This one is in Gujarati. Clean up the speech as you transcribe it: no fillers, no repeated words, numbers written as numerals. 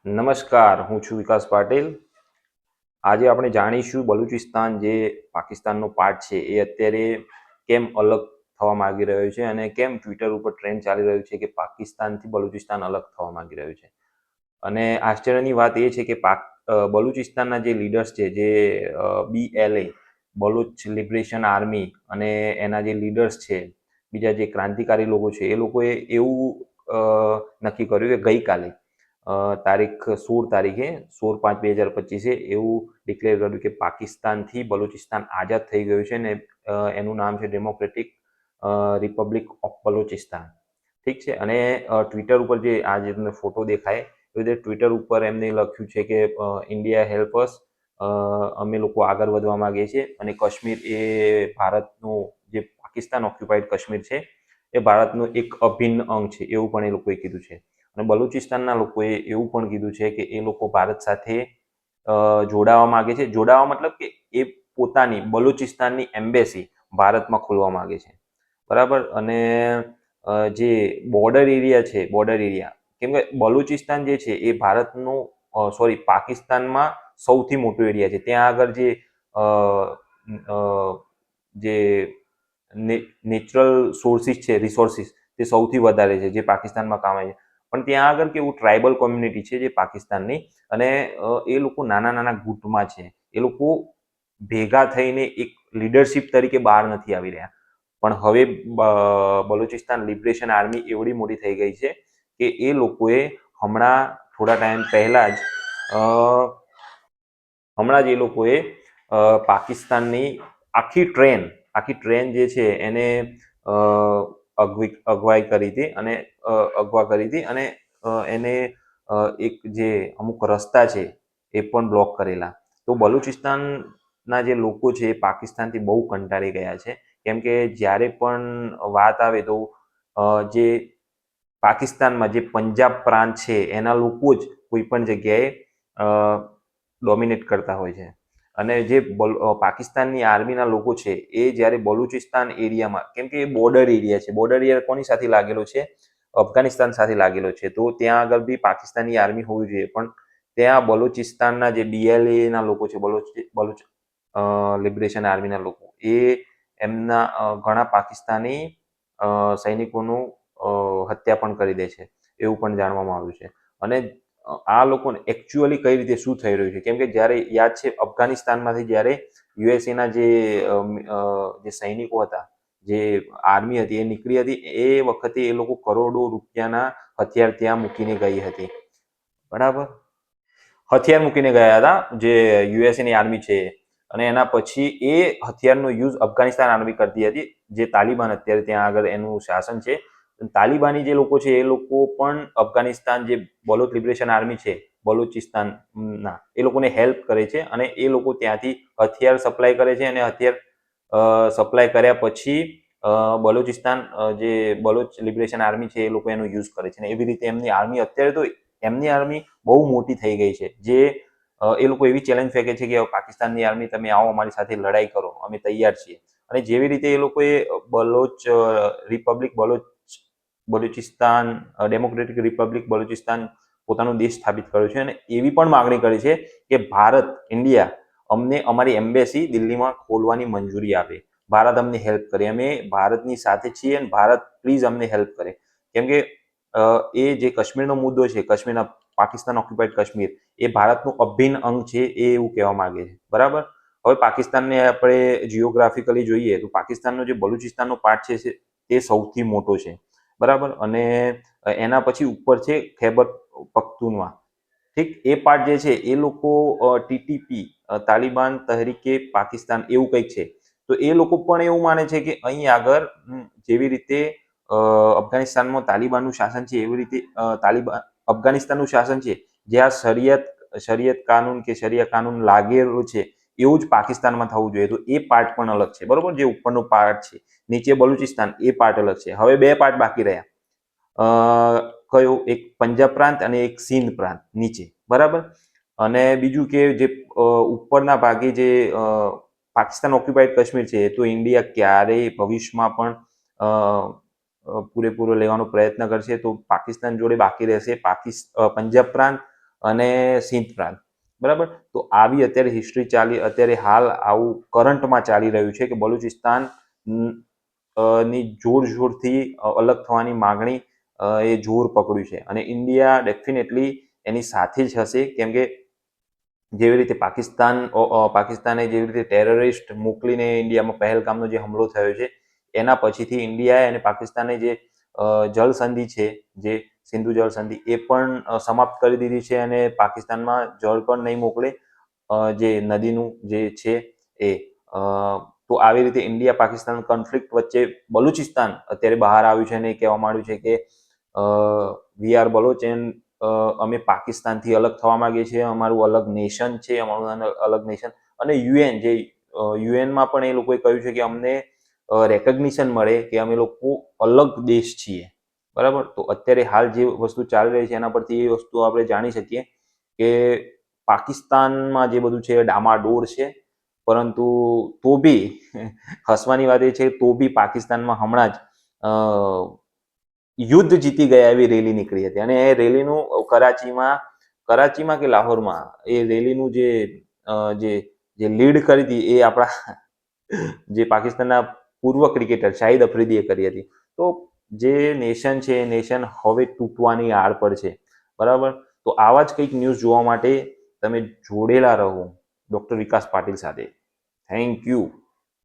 નમસ્કાર, હું છું વિકાસ પાટીલ. આજે આપણે જાણીશું બલુચિસ્તાન જે પાકિસ્તાનનો પાર્ટ છે એ અત્યારે કેમ અલગ થવા માંગી રહ્યો છે અને કેમ ટ્વિટર ઉપર ટ્રેન્ડ ચાલી રહ્યું છે કે પાકિસ્તાનથી બલુચિસ્તાન અલગ થવા માંગી રહ્યું છે. અને આશ્ચર્યની વાત એ છે કે બલુચિસ્તાનના જે લીડર્સ છે, જે BLA બલુચ લિબરેશન આર્મી અને એના જે લીડર્સ છે, બીજા જે ક્રાંતિકારી લોકો છે, એ લોકોએ એવું નક્કી કર્યું કે ગઈકાલે તારીખ 16 તારીખે 16/5/2025 એવું ડિક્લેર કર્યું કે પાકિસ્તાનથી બલુચિસ્તાન આઝાદ થઈ ગયું છે ને એનું નામ છે ડેમોક્રેટિક રિપબ્લિક ઓફ બલુચિસ્તાન. ઠીક છે. અને ટ્વિટર ઉપર જે આ જે તમને ફોટો દેખાય એ રીતે ટ્વિટર ઉપર એમને લખ્યું છે કે ઇન્ડિયા હેલ્પ અસ, અમે લોકો આગળ વધવા માંગીએ છીએ અને કાશ્મીર એ ભારતનું, જે પાકિસ્તાન ઓક્યુપાઈડ કાશ્મીર છે એ ભારતનું એક અભિન્ન અંગ છે એવું પણ એ લોકોએ કીધું છે. અને બલુચિસ્તાનના લોકોએ એવું પણ કીધું છે કે એ લોકો ભારત સાથે જોડાવા માંગે છે. જોડાવા મતલબ કે એ પોતાની બલુચિસ્તાનની એમ્બેસી ભારતમાં ખોલવા માંગે છે, બરાબર. અને જે બોર્ડર એરિયા છે, બોર્ડર એરિયા, કેમ કે બલુચિસ્તાન જે છે એ ભારતનું પાકિસ્તાનમાં સૌથી મોટો એરિયા છે. ત્યાં આગળ જે નેચરલ સોર્સિસ છે, રિસોર્સિસ, તે સૌથી વધારે છે જે પાકિસ્તાનમાં કામ આવે છે. પણ ત્યાં આગળ કેવું, ટ્રાઇબલ કોમ્યુનિટી છે જે પાકિસ્તાનની, અને એ લોકો નાના નાના ગુટમાં છે. એ લોકો ભેગા થઈને એક લીડરશિપ તરીકે બહાર નથી આવી રહ્યા. પણ હવે બલુચિસ્તાન લિબરેશન આર્મી એવડી મોટી થઈ ગઈ છે કે એ લોકોએ હમણાં થોડા ટાઈમ પહેલા જ એ લોકોએ પાકિસ્તાનની આખી ટ્રેન જે છે એને અગવા કરી હતી અને એને એક જે અમુક રસ્તા છે એ પણ બ્લોક કરેલા. તો બલુચિસ્તાનના જે લોકો છે એ પાકિસ્તાનથી બહુ કંટાળી ગયા છે, કેમ કે જ્યારે પણ વાત આવે તો જે પાકિસ્તાનમાં જે પંજાબ પ્રાંત છે એના લોકો જ કોઈ પણ જગ્યાએ ડોમિનેટ કરતા હોય છે. અને જે પાકિસ્તાનની આર્મીના લોકો છે એ જ્યારે બલુચિસ્તાન એરિયામાં, કેમ કે એ બોર્ડર એરિયા છે, બોર્ડર એરિયા કોની સાથે લાગેલો છે? અફઘાનિસ્તાન સાથે લાગેલો છે. તો ત્યાં આગળ બી પાકિસ્તાનની આર્મી હોવી જોઈએ, પણ ત્યાં બલુચિસ્તાનના જે BLA ના લોકો છે, બલુચ લિબરેશન આર્મીના લોકો, એ એમના ઘણા પાકિસ્તાની સૈનિકોનું હત્યા પણ કરી દે છે, એવું પણ જાણવામાં આવ્યું છે. અને આ લોકોને એકચ્યુઅલી કઈ રીતે શું થઈ રહ્યું છે, કેમ કે જ્યારે યાદ છે અફઘાનિસ્તાનમાંથી જ્યારે યુએસએના જે સૈનિકો હતા, જે આર્મી હતી, એ નીકળી હતી, એ વખતે એ લોકો કરોડો રૂપિયાના હથિયાર ત્યાં મૂકીને ગઈ હતી, બરાબર. હથિયાર મૂકીને ગયા હતા જે યુએસએની આર્મી છે. અને એના પછી એ હથિયારનો યુઝ અફઘાનિસ્તાન આર્મી કરતી હતી, જે તાલિબાન અત્યારે ત્યાં આગળ એનું શાસન છે. તાલિબાની જે લોકો છે એ લોકો પણ અફઘાનિસ્તાન જે બલોચ લિબરેશન આર્મી છે બલુચિસ્તાનના, એ લોકોને હેલ્પ કરે છે અને એ લોકો ત્યાંથી હથિયાર સપ્લાય કરે છે. અને હથિયાર સપ્લાય કર્યા પછી બલુચિસ્તાન જે બલોચ લિબરેશન આર્મી છે એ લોકો એનો યુઝ કરે છે. અને એવી રીતે એમની આર્મી અત્યારે તો એમની આર્મી બહુ મોટી થઈ ગઈ છે, જે એ લોકો એવી ચેલેન્જ ફેંકે છે કે પાકિસ્તાનની આર્મી તમે આવો, અમારી સાથે લડાઈ કરો, અમે તૈયાર છીએ. અને જેવી રીતે એ લોકોએ બલુચિસ્તાન ડેમોક્રેટિક રિપબ્લિક બલુચિસ્તાન પોતાનો દેશ સ્થાપિત કર્યો છે, અને એવી પણ માગણી કરી છે કે ભારત, ઇન્ડિયા, અમને અમારી એમ્બેસી દિલ્હીમાં ખોલવાની મંજૂરી આપે, ભારત અમને હેલ્પ કરે, અમે ભારતની સાથે છીએ અને ભારત પ્લીઝ અમને હેલ્પ કરે. કેમ કે એ જે કાશ્મીરનો મુદ્દો છે, કાશ્મીરના પાકિસ્તાન ઓક્યુપાઈડ કાશ્મીર, એ ભારતનું અભિન્ન અંગ છે, એ એવું કહેવા માંગે છે, બરાબર. હવે પાકિસ્તાનને આપણે જીઓગ્રાફિકલી જોઈએ તો પાકિસ્તાનનો જે બલુચિસ્તાનનો પાર્ટ છે તે સૌથી મોટો છે, બરાબર. અને એના પછી ઉપર છે ખૈબર પખ્તુનવા. ઠીક, એ પાર્ટ જે છે એ લોકો TTP, તાલિબાન તહરીકે પાકિસ્તાન, એવું કંઈક છે. તો એ લોકો પણ એવું માને છે કે અહીં આગળ જેવી રીતે અફઘાનિસ્તાનમાં તાલિબાનનું શાસન છે, એવી રીતે અફઘાનિસ્તાનનું શાસન છે, જ્યાં શરિયત કાનૂન કે શરિયા કાનૂન લાગેલું છે, એવું જ પાકિસ્તાનમાં થવું જોઈએ. તો એ પાર્ટ પણ અલગ છે, બરોબર. જે ઉપરનો પાર્ટ છે, નીચે બલુચિસ્તાન, એ પાર્ટ અલગ છે. હવે બે પાર્ટ બાકી રહ્યા, કયો? એક પંજાબ પ્રાંત અને એક સિંધ પ્રાંત નીચે, બરાબર. અને બીજું કે જે ઉપરના ભાગે જે પાકિસ્તાન ઓક્યુપાઈડ કાશ્મીર છે, તો ઇન્ડિયા ક્યારેય ભવિષ્યમાં પણ પૂરેપૂરો લેવાનો પ્રયત્ન કરશે, તો પાકિસ્તાન જોડે બાકી રહેશે પંજાબ પ્રાંત અને સિંધ પ્રાંત, બરાબર. તો આવી અત્યારે હિસ્ટ્રી અત્યારે હાલ આવું કરંટમાં ચાલી રહ્યું છે કે બલુચિસ્તાન ની જોરથી અલગ થવાની માગણી એ જોર પકડ્યું છે, અને ઇન્ડિયા ડેફિનેટલી એની સાથે જ હશે, કેમ કે જેવી રીતે પાકિસ્તાને જેવી રીતે ટેરરિસ્ટ મોકલીને ઇન્ડિયામાં પહેલગામનો જે હુમલો થયો છે, એના પછીથી ઇન્ડિયાએ અને પાકિસ્તાને જે જળસંધિ છે, જે સિંધુ જળસંધિ, એ પણ સમાપ્ત કરી દીધી છે, અને પાકિસ્તાનમાં જળ પણ નહીં મોકલે, જે નદીનું જે છે એ. તો આવી રીતે ઇન્ડિયા પાકિસ્તાન કોન્ફ્લિક્ટ વચ્ચે બલુચિસ્તાન અત્યારે બહાર આવ્યું છે અને કહેવા માંડ્યું છે કે વી આર બલોચ એન્ડ અમે પાકિસ્તાનથી અલગ થવા માંગીએ છીએ, અમારું અલગ નેશન છે, અમારું અલગ નેશન. અને યુએનમાં પણ એ લોકોએ કહ્યું છે કે અમને રેકગ્નિશન મળે કે અમે લોકો અલગ દેશ છીએ, બરાબર. તો અત્યારે હાલ જે વસ્તુ ચાલી રહી છે એના પરથી એ વસ્તુ આપણે જાણી શકીએ કે પાકિસ્તાનમાં જે બધું છે ડામાડોળ છે, પરંતુ તો બી હસવાની વાત એ છે, તો બી પાકિસ્તાનમાં હમણાં જ યુદ્ધ જીતી ગયા એવી રેલી નીકળી હતી, અને એ રેલીનું કરાચીમાં કે લાહોરમાં એ રેલીનું જે લીડ કરી હતી એ આપણા જે પાકિસ્તાનના પૂર્વ ક્રિકેટર શાહિદ અફ્રીદીએ કરી હતી. તો જે નેશન છે એ નેશન હવે તૂટવાની આડ પર છે, બરાબર. તો આવા જ કંઈક ન્યૂઝ જોવા માટે તમે જોડેલા રહો ડૉક્ટર વિકાસ પાટીલ સાથે. Thank you.